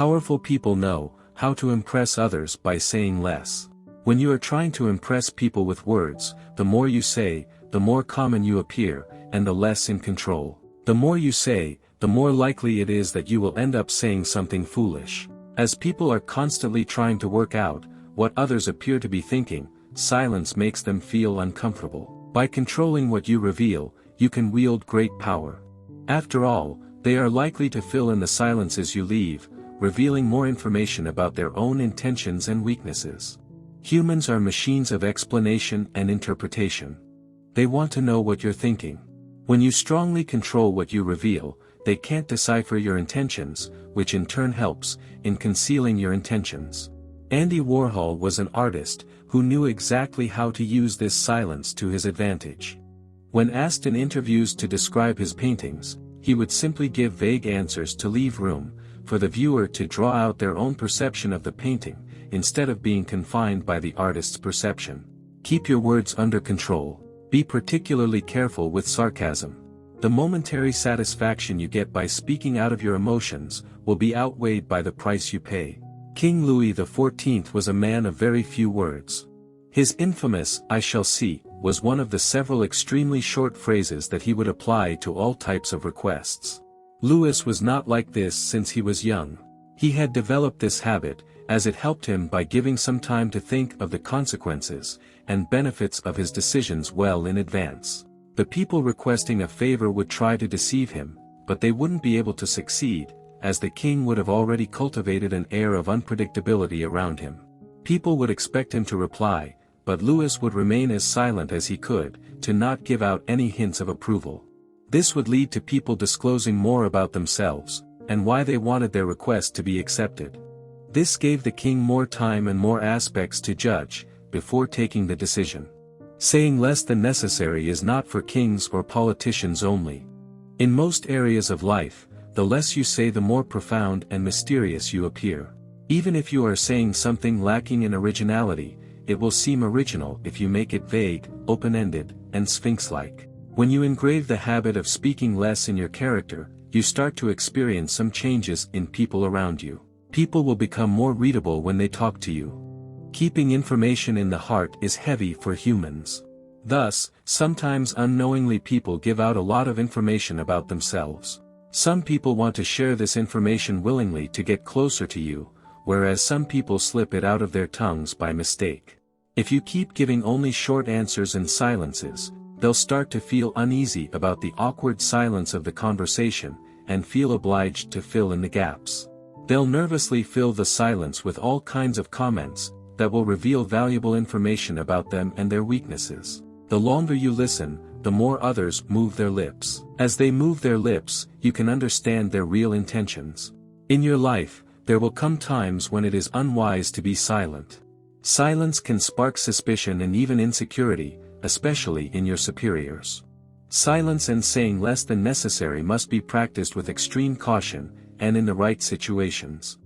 Powerful people know how to impress others by saying less. When you are trying to impress people with words, the more you say, the more common you appear, and the less in control. The more you say, the more likely it is that you will end up saying something foolish. As people are constantly trying to work out what others appear to be thinking, silence makes them feel uncomfortable. By controlling what you reveal, you can wield great power. After all, they are likely to fill in the silences you leave, revealing more information about their own intentions and weaknesses. Humans are machines of explanation and interpretation. They want to know what you're thinking. When you strongly control what you reveal, they can't decipher your intentions, which in turn helps in concealing your intentions. Andy Warhol was an artist who knew exactly how to use this silence to his advantage. When asked in interviews to describe his paintings, he would simply give vague answers to leave room for the viewer to draw out their own perception of the painting, instead of being confined by the artist's perception. Keep your words under control. Be particularly careful with sarcasm. The momentary satisfaction you get by speaking out of your emotions will be outweighed by the price you pay. King Louis XIV was a man of very few words. His infamous "I shall see" was one of the several extremely short phrases that he would apply to all types of requests. Louis was not like this since he was young. He had developed this habit, as it helped him by giving some time to think of the consequences and benefits of his decisions well in advance. The people requesting a favor would try to deceive him, but they wouldn't be able to succeed, as the king would have already cultivated an air of unpredictability around him. People would expect him to reply, but Louis would remain as silent as he could, to not give out any hints of approval. This would lead to people disclosing more about themselves, and why they wanted their request to be accepted. This gave the king more time and more aspects to judge, before taking the decision. Saying less than necessary is not for kings or politicians only. In most areas of life, the less you say the more profound and mysterious you appear. Even if you are saying something lacking in originality, it will seem original if you make it vague, open-ended, and sphinx-like. When you engrave the habit of speaking less in your character, you start to experience some changes in people around you. People will become more readable when they talk to you. Keeping information in the heart is heavy for humans. Thus, sometimes unknowingly people give out a lot of information about themselves. Some people want to share this information willingly to get closer to you, whereas some people slip it out of their tongues by mistake. If you keep giving only short answers and silences, they'll start to feel uneasy about the awkward silence of the conversation, and feel obliged to fill in the gaps. They'll nervously fill the silence with all kinds of comments that will reveal valuable information about them and their weaknesses. The longer you listen, the more others move their lips. As they move their lips, you can understand their real intentions. In your life, there will come times when it is unwise to be silent. Silence can spark suspicion and even insecurity, especially in your superiors. Silence and saying less than necessary must be practiced with extreme caution, and in the right situations.